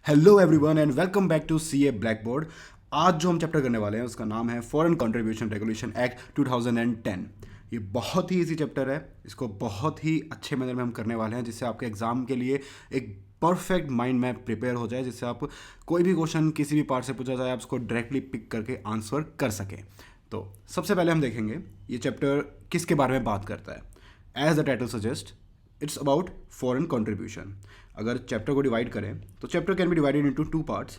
Hello everyone and welcome back to CA blackboard. आज जो हम चैप्टर करने वाले हैं उसका नाम है फॉरेन कंट्रीब्यूशन रेगुलेशन एक्ट 2010। ये बहुत ही इजी चैप्टर है, इसको बहुत ही अच्छे मैनर में हम करने वाले हैं जिससे आपके एग्ज़ाम के लिए एक परफेक्ट माइंड मैप प्रिपेयर हो जाए, जिससे आप कोई भी क्वेश्चन किसी भी पार्ट से पूछा जाए आप उसको डायरेक्टली पिक करके आंसर कर सकें। तो सबसे पहले हम देखेंगे ये चैप्टर किसके बारे में बात करता है। As the title suggest, it's about foreign contribution. अगर चैप्टर को डिवाइड करें तो chapter can be divided into two parts.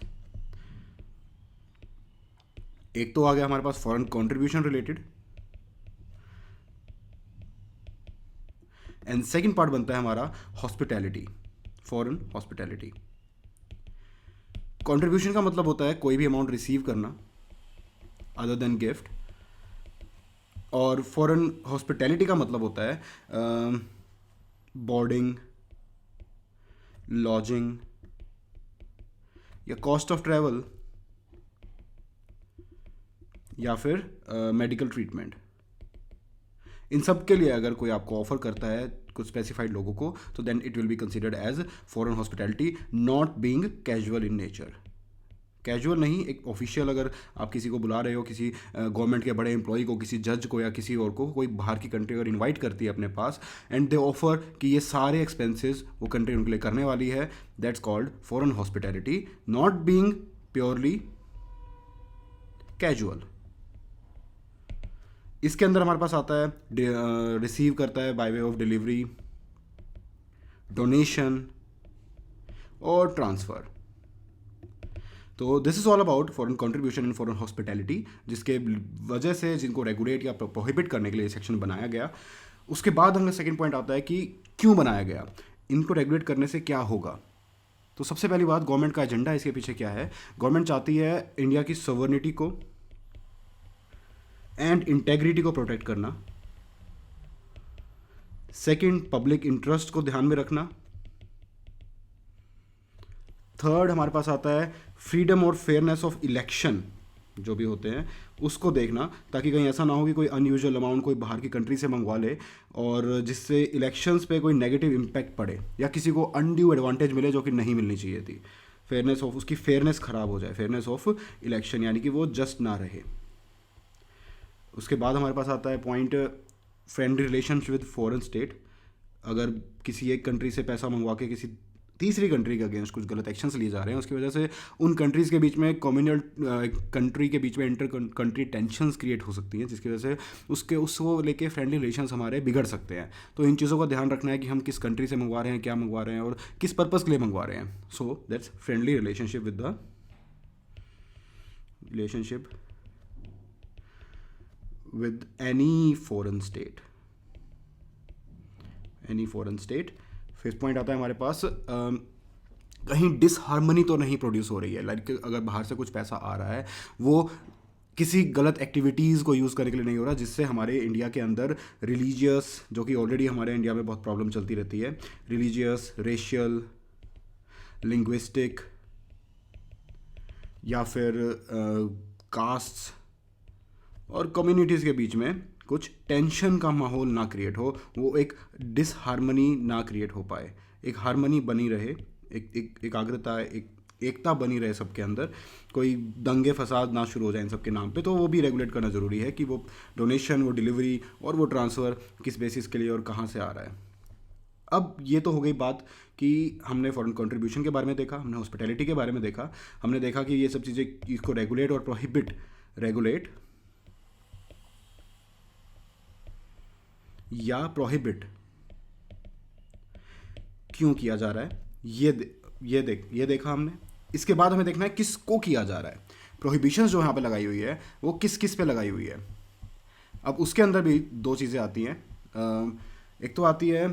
एक तो आ गया हमारे पास foreign contribution related, and second part बनता है हमारा हॉस्पिटैलिटी, फॉरेन हॉस्पिटैलिटी। कंट्रीब्यूशन का मतलब होता है कोई भी अमाउंट रिसीव करना अदर देन गिफ्ट, और फॉरेन हॉस्पिटैलिटी का मतलब होता है बोर्डिंग, लॉजिंग या कॉस्ट ऑफ ट्रैवल या फिर मेडिकल ट्रीटमेंट। इन सब के लिए अगर कोई आपको ऑफर करता है कुछ स्पेसिफाइड लोगों को, तो then it will be considered as foreign hospitality, not being casual in nature. Casual नहीं, एक ऑफिशियल, अगर आप किसी को बुला रहे हो, किसी गवर्नमेंट के बड़े एम्प्लॉय को, किसी जज को या किसी और को, कोई बाहर की कंट्री अगर इनवाइट करती है अपने पास एंड दे ऑफर कि ये सारे एक्सपेंसेस वो कंट्री उनके लिए करने वाली है, that's called foreign hospitality, not being purely casual. इसके अंदर हमारे पास आता है रिसीव करता है by way of delivery, donation और ट्रांसफ़र। तो this is all about foreign contribution in foreign hospitality, जिसके वजह से जिनको रेगुलेट या प्रोहिबिट करने के लिए सेक्शन बनाया गया। उसके बाद हमें सेकंड पॉइंट आता है कि क्यों बनाया गया, इनको रेगुलेट करने से क्या होगा। तो सबसे पहली बात, गवर्नमेंट का एजेंडा इसके पीछे क्या है। गवर्नमेंट चाहती है इंडिया की सॉवरेनिटी को एंड इंटेग्रिटी को प्रोटेक्ट करना। सेकंड, पब्लिक इंटरेस्ट को ध्यान में रखना। थर्ड, हमारे पास आता है फ्रीडम और फेयरनेस ऑफ इलेक्शन जो भी होते हैं उसको देखना, ताकि कहीं ऐसा ना हो कि कोई अनयूजुअल अमाउंट कोई बाहर की कंट्री से मंगवा ले और जिससे इलेक्शंस पे कोई नेगेटिव इम्पैक्ट पड़े या किसी को अनड्यू एडवांटेज मिले जो कि नहीं मिलनी चाहिए थी। फेयरनेस ऑफ, उसकी फेयरनेस ख़राब हो जाए, फेयरनेस ऑफ इलेक्शन, यानी कि वो जस्ट ना रहे। उसके बाद हमारे पास आता है point friendly relations with foreign state. अगर किसी एक कंट्री से पैसा मंगवा के किसी तीसरी कंट्री के अगेंस्ट कुछ गलत एक्शंस लिए जा रहे हैं, उसकी वजह से उन कंट्रीज़ के बीच में कम्युनल कंट्री के बीच में इंटर कंट्री टेंशंस क्रिएट हो सकती हैं, जिसकी वजह से उसको लेके फ्रेंडली रिलेशंस हमारे बिगड़ सकते हैं। तो इन चीज़ों का ध्यान रखना है कि हम किस कंट्री से मंगवा रहे हैं, क्या मंगवा रहे हैं और किस पर्पज़ के लिए मंगवा रहे हैं। So that's friendly relationship with the relationship with any foreign state, any foreign state. Fifth point आता है हमारे पास कहीं डिसहार्मनी तो नहीं प्रोड्यूस हो रही है, लाइक अगर बाहर से कुछ पैसा आ रहा है वो किसी गलत एक्टिविटीज़ को यूज़ करने के लिए नहीं हो रहा, जिससे हमारे इंडिया के अंदर रिलीजियस, जो कि ऑलरेडी हमारे इंडिया में बहुत प्रॉब्लम चलती रहती है, रिलीजियस, रेशियल, लिंग्विस्टिक या फिर कास्ट्स और कम्युनिटीज़ के बीच में कुछ टेंशन का माहौल ना क्रिएट हो, वो एक डिसहार्मनी ना क्रिएट हो पाए, एक हार्मनी बनी रहे, एक एकाग्रता, एक एकता बनी रहे सबके अंदर, कोई दंगे फसाद ना शुरू हो जाए इन सबके नाम पे। तो वो भी रेगुलेट करना ज़रूरी है कि वो डोनेशन, वो डिलीवरी और वो ट्रांसफ़र किस बेसिस के लिए और कहाँ से आ रहा है। अब ये तो हो गई बात कि हमने फॉरेन कंट्रीब्यूशन के बारे में देखा, हमने हॉस्पिटैलिटी के बारे में देखा, हमने देखा कि ये सब चीज़ें इसको रेगुलेट और प्रोहिबिट, रेगुलेट या प्रोहिबिट क्यों किया जा रहा है, ये देखा हमने। इसके बाद हमें देखना है किसको किया जा रहा है। प्रोहिबिशंस जो यहाँ पे लगाई हुई है वो किस किस पे लगाई हुई है। अब उसके अंदर भी दो चीज़ें आती हैं। एक तो आती है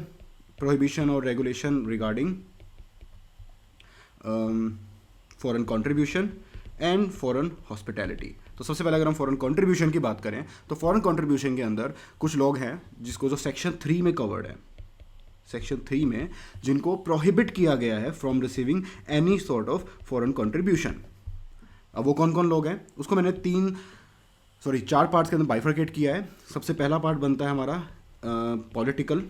प्रोहिबिशन और regulation regarding foreign contribution and foreign hospitality. तो सबसे पहले अगर हम फॉरेन कंट्रीब्यूशन की बात करें तो फॉरेन कंट्रीब्यूशन के अंदर कुछ लोग हैं जिसको जो सेक्शन 3 में कवर्ड है, सेक्शन 3 में जिनको प्रोहिबिट किया गया है from receiving any sort of foreign contribution. अब वो कौन कौन लोग हैं उसको मैंने चार पार्ट्स के अंदर बाइफरकेट किया है। सबसे पहला पार्ट बनता है हमारा पॉलिटिकल,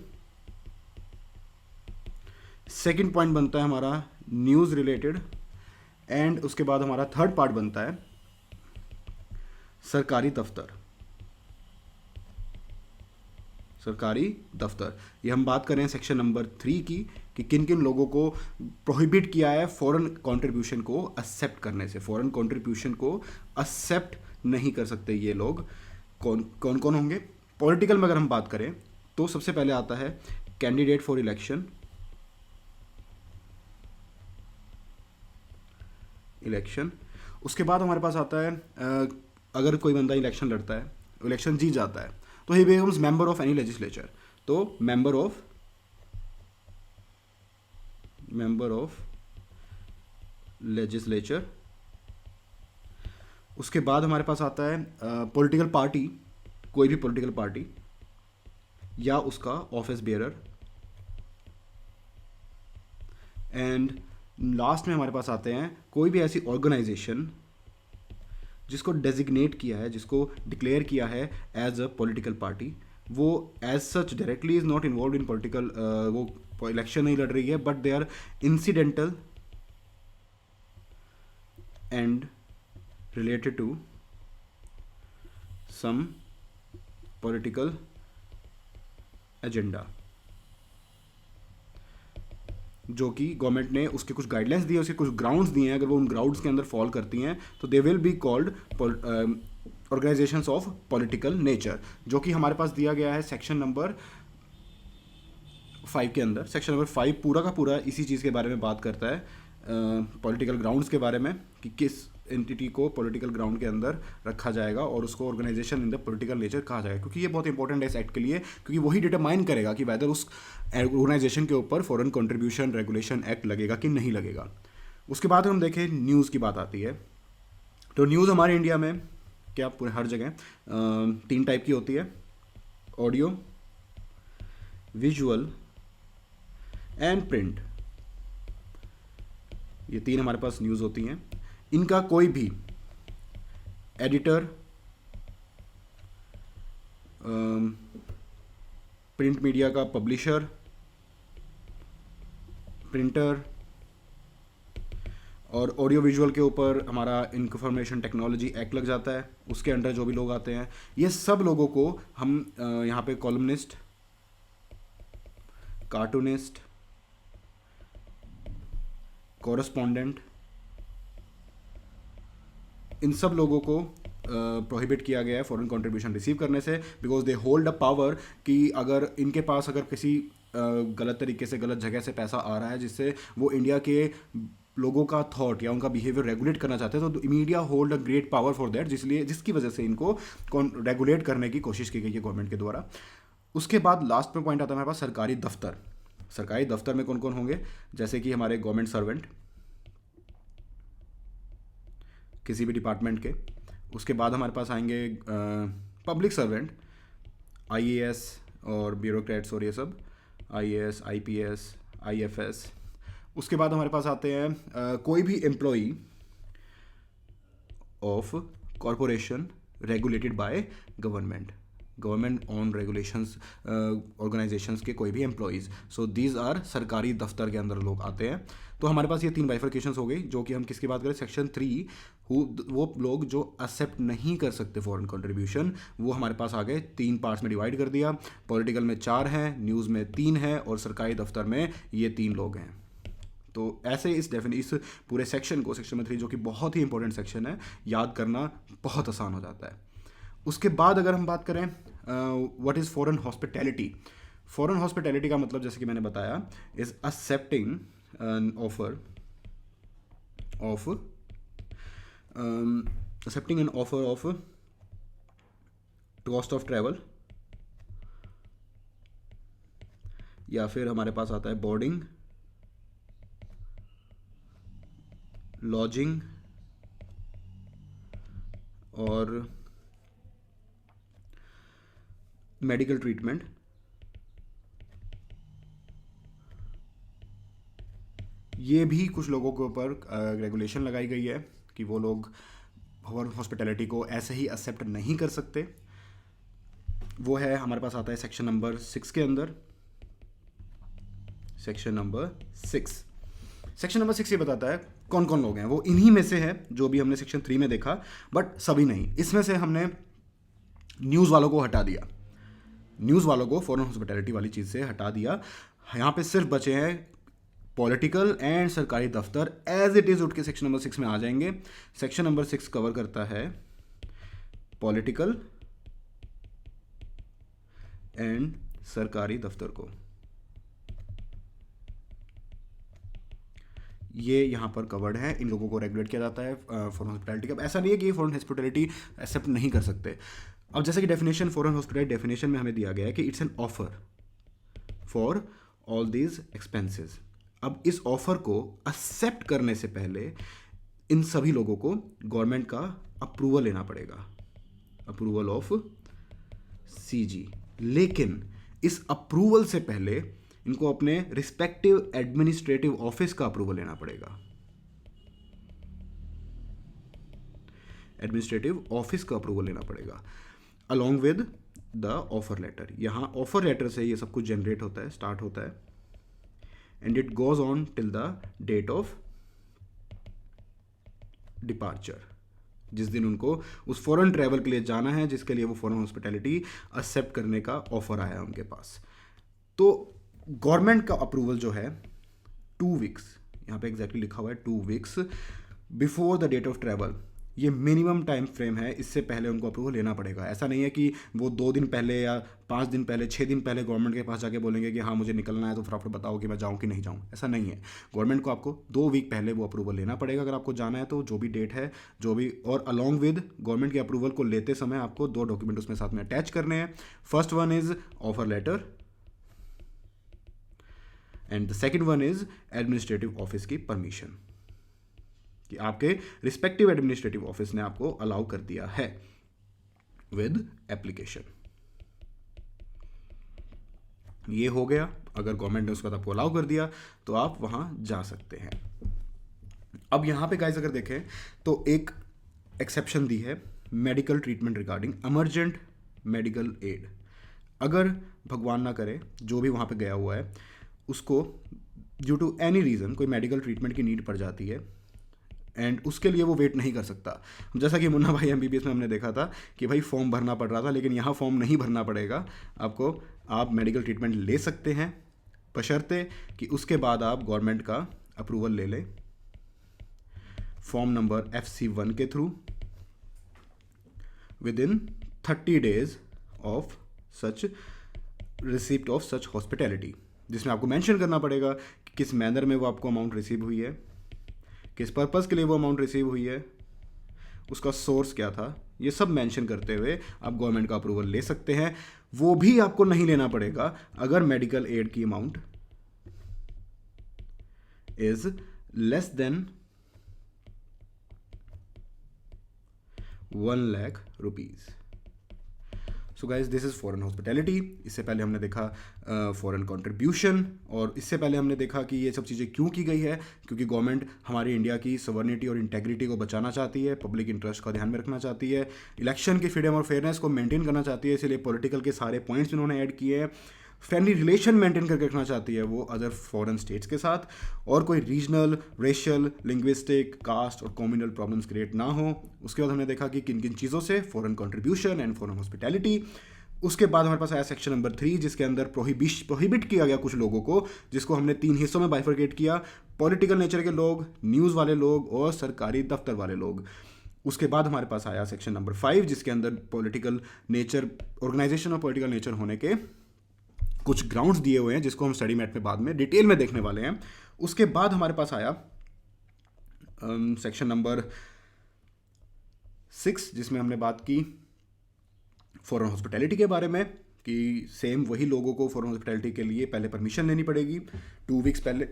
सेकंड पॉइंट बनता है हमारा न्यूज़ रिलेटेड, एंड उसके बाद हमारा थर्ड पार्ट बनता है सरकारी दफ्तर। सरकारी दफ्तर, ये हम बात करें सेक्शन नंबर 3 की, कि किन किन लोगों को प्रोहिबिट किया है फॉरेन कंट्रीब्यूशन को एक्सेप्ट करने से। फॉरेन कंट्रीब्यूशन को एक्सेप्ट नहीं कर सकते ये लोग। कौन कौन कौन होंगे? पॉलिटिकल में अगर हम बात करें तो सबसे पहले आता है कैंडिडेट फॉर इलेक्शन, उसके बाद हमारे पास आता है अगर कोई बंदा इलेक्शन लड़ता है, इलेक्शन जीत जाता है, तो ही becomes member of any legislature. तो मेंबर ऑफ लेजिस्लेचर। उसके बाद हमारे पास आता है पॉलिटिकल पार्टी, कोई भी पॉलिटिकल पार्टी या उसका ऑफिस बेयरर। एंड लास्ट में हमारे पास आते हैं कोई भी ऐसी ऑर्गेनाइजेशन जिसको डेजिग्नेट किया है, जिसको डिक्लेयर किया है एज अ पॉलिटिकल पार्टी। वो as such directly is not involve in political, वो इलेक्शन नहीं लड़ रही है, but they are incidental and related to some political agenda, जो कि गवर्नमेंट ने उसके कुछ गाइडलाइंस दिए, उसके कुछ ग्राउंड्स दिए हैं। अगर वो उन ग्राउंड्स के अंदर फॉल करती हैं तो they will be called organisations of political nature, जो कि हमारे पास दिया गया है सेक्शन नंबर 5 के अंदर। सेक्शन नंबर 5 पूरा का पूरा इसी चीज़ के बारे में बात करता है, पॉलिटिकल ग्राउंड्स के बारे में, कि किस एंटिटी को पॉलिटिकल ग्राउंड के अंदर रखा जाएगा और उसको organisation in the political nature कहा जाएगा। क्योंकि ये बहुत इंपॉर्टेंट है इस एक्ट के लिए, क्योंकि वही डिटरमाइन करेगा कि वेदर उस ऑर्गेनाइजेशन के ऊपर फॉरेन कंट्रीब्यूशन रेगुलेशन एक्ट लगेगा कि नहीं लगेगा। उसके बाद हम देखें न्यूज़ की बात आती है, तो न्यूज़ हमारे इंडिया में क्या पूरे हर जगह 3 टाइप की होती है, ऑडियो, विजुअल एंड प्रिंट। ये 3 हमारे पास न्यूज़ होती हैं। इनका कोई भी एडिटर, प्रिंट मीडिया का पब्लिशर, प्रिंटर और ऑडियो विजुअल के ऊपर हमारा इंफॉर्मेशन टेक्नोलॉजी एक्ट लग जाता है। उसके अंडर जो भी लोग आते हैं, ये सब लोगों को हम यहाँ पे कॉलमनिस्ट, कार्टूनिस्ट, कॉरेस्पॉन्डेंट, इन सब लोगों को प्रोहिबिट किया गया है फॉरेन कंट्रीब्यूशन रिसीव करने से, because they hold a power कि अगर इनके पास अगर किसी गलत तरीके से गलत जगह से पैसा आ रहा है जिससे वो इंडिया के लोगों का थॉट या उनका बिहेवियर रेगुलेट करना चाहते हैं, तो media hold a great power for that, जिसकी वजह से इनको रेगुलेट करने की कोशिश की गई है गवर्नमेंट के द्वारा। उसके बाद लास्ट में पॉइंट आता है हमारे पास सरकारी दफ्तर। सरकारी दफ्तर में कौन कौन होंगे? जैसे कि हमारे गवर्नमेंट सर्वेंट किसी भी डिपार्टमेंट के। उसके बाद हमारे पास आएंगे पब्लिक सर्वेंट, आईएएस और ब्यूरोक्रेट्स और ये सब, आईएएस, आईपीएस, आईएफएस। उसके बाद हमारे पास आते हैं कोई भी employee of corporation regulated by government, government on regulations organisations के कोई भी एम्प्लॉयज़। सो दीज आर सरकारी दफ्तर के अंदर लोग आते हैं। तो हमारे पास ये 3 बाइफर्केशंस हो गई, जो कि हम किसकी बात करें? सेक्शन 3, वो लोग जो एक्सेप्ट नहीं कर सकते फॉरेन कंट्रीब्यूशन, वो हमारे पास आ गए। 3 पार्ट्स में डिवाइड कर दिया। पॉलिटिकल में 4 हैं, न्यूज़ में 3 है और सरकारी दफ्तर में ये 3 लोग हैं। तो ऐसे इस पूरे सेक्शन को, सेक्शन नंबर 3 जो कि बहुत ही इंपॉर्टेंट सेक्शन है, याद करना बहुत आसान हो जाता है। उसके बाद अगर हम बात करें what is foreign hospitality. Foreign hospitality का मतलब जैसे कि मैंने बताया is accepting an offer of cost of travel, या फिर हमारे पास आता है बोर्डिंग, लॉजिंग और मेडिकल ट्रीटमेंट। ये भी कुछ लोगों के ऊपर रेगुलेशन लगाई गई है कि वो लोग हॉस्पिटैलिटी को ऐसे ही एक्सेप्ट नहीं कर सकते। वो है हमारे पास आता है सेक्शन नंबर 6 के अंदर, सेक्शन नंबर 6। सेक्शन नंबर 6 ये बताता है कौन कौन लोग हैं। वो इन्हीं में से है जो भी हमने सेक्शन 3 में देखा, बट सभी नहीं। इसमें से हमने न्यूज़ वालों को हटा दिया, न्यूज़ वालों को फॉरेन हॉस्पिटैलिटी वाली चीज़ से हटा दिया। यहाँ पे सिर्फ बचे हैं पॉलिटिकल एंड सरकारी दफ्तर, एज इट इज़ उठ के सेक्शन नंबर 6 में आ जाएंगे। सेक्शन नंबर 6 कवर करता है पॉलिटिकल एंड सरकारी दफ्तर को। ये यहाँ पर कवर्ड है, इन लोगों को रेगुलेट किया जाता है फॉरेन हॉस्पिटैलिटी का। ऐसा नहीं है कि ये फॉरेन हॉस्पिटैलिटी एक्सेप्ट नहीं कर सकते। अब जैसे कि डेफिनेशन, फॉरेन हॉस्पिटैलिटी डेफिनेशन में हमें दिया गया है कि it's an offer for all these expenses. अब इस ऑफर को एक्सेप्ट करने से पहले इन सभी लोगों को गवर्नमेंट का अप्रूवल लेना पड़ेगा, अप्रूवल ऑफ सीजी। लेकिन इस अप्रूवल से पहले इनको अपने रिस्पेक्टिव एडमिनिस्ट्रेटिव ऑफिस का अप्रूवल लेना पड़ेगा, एडमिनिस्ट्रेटिव ऑफिस का अप्रूवल लेना पड़ेगा along with the offer letter. यहां ऑफर लेटर से ये सब कुछ जनरेट होता है, स्टार्ट होता है, and it goes on till the date of departure, जिस दिन उनको उस फॉरेन ट्रैवल के लिए जाना है जिसके लिए वो फॉरेन हॉस्पिटैलिटी एक्सेप्ट करने का ऑफर आया है उनके पास। तो गवर्नमेंट का अप्रूवल जो है 2 वीक्स, यहाँ पे एग्जैक्टली लिखा हुआ है 2 weeks before the date of travel, ये मिनिमम टाइम फ्रेम है, इससे पहले उनको अप्रूवल लेना पड़ेगा। ऐसा नहीं है कि वो 2 दिन पहले या 5 दिन पहले, 6 दिन पहले गवर्नमेंट के पास जाके बोलेंगे कि हाँ मुझे निकलना है तो फिर आप बताओ कि मैं जाऊँ कि नहीं जाऊँ। ऐसा नहीं है, गवर्नमेंट को आपको 2 वीक पहले वो अप्रूवल लेना पड़ेगा अगर आपको जाना है तो, जो भी डेट है जो भी। और अलॉन्ग विद गवर्नमेंट के अप्रूवल को लेते समय आपको 2 डॉक्यूमेंट उसमें साथ में अटैच करने हैं। First one is offer letter and the second one is administrative office की परमिशन, कि आपके रिस्पेक्टिव एडमिनिस्ट्रेटिव ऑफिस ने आपको अलाउ कर दिया है विद एप्लीकेशन। ये हो गया, अगर गवर्नमेंट ने उसके बाद आपको अलाउ कर दिया तो आप वहां जा सकते हैं। अब यहां पे गाइस अगर देखें तो एक एक्सेप्शन दी है, medical treatment regarding emergent medical aid. अगर भगवान ना करे जो भी वहां पे गया हुआ है उसको ड्यू टू एनी रीज़न कोई मेडिकल ट्रीटमेंट की नीड पड़ जाती है एंड उसके लिए वो वेट नहीं कर सकता। जैसा कि मुन्ना भाई एमबीबीएस में हमने देखा था कि भाई फॉर्म भरना पड़ रहा था, लेकिन यहाँ फॉर्म नहीं भरना पड़ेगा आपको, आप मेडिकल ट्रीटमेंट ले सकते हैं बशर्ते कि उसके बाद आप गवर्नमेंट का अप्रूवल ले लें फॉर्म नंबर FC1 के through with in 30 days of such receipt of such hospitality, जिसमें आपको मेंशन करना पड़ेगा कि किस मैनर में वो आपको अमाउंट रिसीव हुई है, किस पर्पस के लिए वो अमाउंट रिसीव हुई है, उसका सोर्स क्या था, ये सब मेंशन करते हुए आप गवर्नमेंट का अप्रूवल ले सकते हैं। वो भी आपको नहीं लेना पड़ेगा अगर मेडिकल एड की amount is less than 1 lakh rupees. So guys this is foreign hospitality. इससे पहले हमने देखा फॉरेन कंट्रीब्यूशन, और इससे पहले हमने देखा कि ये सब चीज़ें क्यों की गई है, क्योंकि गवर्नमेंट हमारी इंडिया की सवर्निटी और इंटेग्रिटी को बचाना चाहती है, पब्लिक इंटरेस्ट का ध्यान में रखना चाहती है, इलेक्शन की फ्रीडम और फेयरनेस को मेंटेन करना चाहती है, इसलिए पॉलिटिकल के सारे पॉइंट्स इन्होंने ऐड किए हैं, फ्रेंडली रिलेशन मेंटेन करके रखना चाहती है वो अदर फॉरेन स्टेट्स के साथ, और कोई रीजनल, रेशियल, लिंग्विस्टिक, कास्ट और कम्युनल प्रॉब्लम्स क्रिएट ना हो। उसके बाद हमने देखा कि किन किन चीज़ों से, foreign contribution and foreign hospitality. उसके बाद हमारे पास आया सेक्शन नंबर 3 जिसके अंदर प्रोहिबिट किया गया कुछ लोगों को, जिसको हमने 3 हिस्सों में बाइफरकेट किया, पॉलिटिकल नेचर के लोग, न्यूज़ वाले लोग और सरकारी दफ्तर वाले लोग। उसके बाद हमारे पास आया सेक्शन नंबर 5 जिसके अंदर पॉलिटिकल नेचर, ऑर्गेनाइजेशन और पॉलिटिकल नेचर होने के कुछ ग्राउंड्स दिए हुए हैं जिसको हम स्टडी मैट में बाद में डिटेल में देखने वाले हैं। उसके बाद हमारे पास आया सेक्शन नंबर 6 जिसमें हमने बात की फॉरेन हॉस्पिटैलिटी के बारे में, कि सेम वही लोगों को फॉरेन हॉस्पिटैलिटी के लिए पहले परमिशन लेनी पड़ेगी 2 वीक्स पहले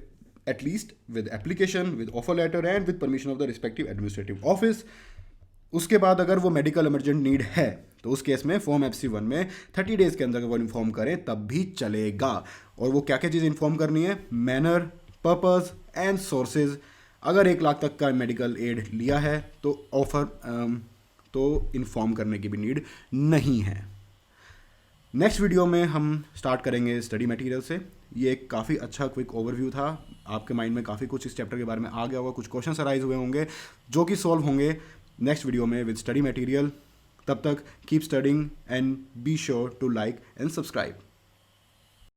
at least, with application, with offer letter and with permission of the respective administrative office. उसके बाद अगर वो मेडिकल इमरजेंट नीड है तो उस केस में फॉर्म FC1 में 30 days के अंदर वो इन्फॉर्म करें तब भी चलेगा। और वो क्या क्या चीज़ इन्फॉर्म करनी है, मैनर, पर्पस एंड सोर्सेज। अगर 1 लाख तक का मेडिकल एड लिया है तो तो इन्फॉर्म करने की भी नीड नहीं है। नेक्स्ट वीडियो में हम स्टार्ट करेंगे स्टडी मटेरियल से, ये एक काफ़ी अच्छा क्विक ओवरव्यू था। आपके माइंड में काफ़ी कुछ इस चैप्टर के बारे में आ गया होगा, कुछ क्वेश्चन अराइज हुए होंगे जो कि सॉल्व होंगे नेक्स्ट वीडियो में विद स्टडी मटेरियल। तब तक keep studying and be sure to like and subscribe.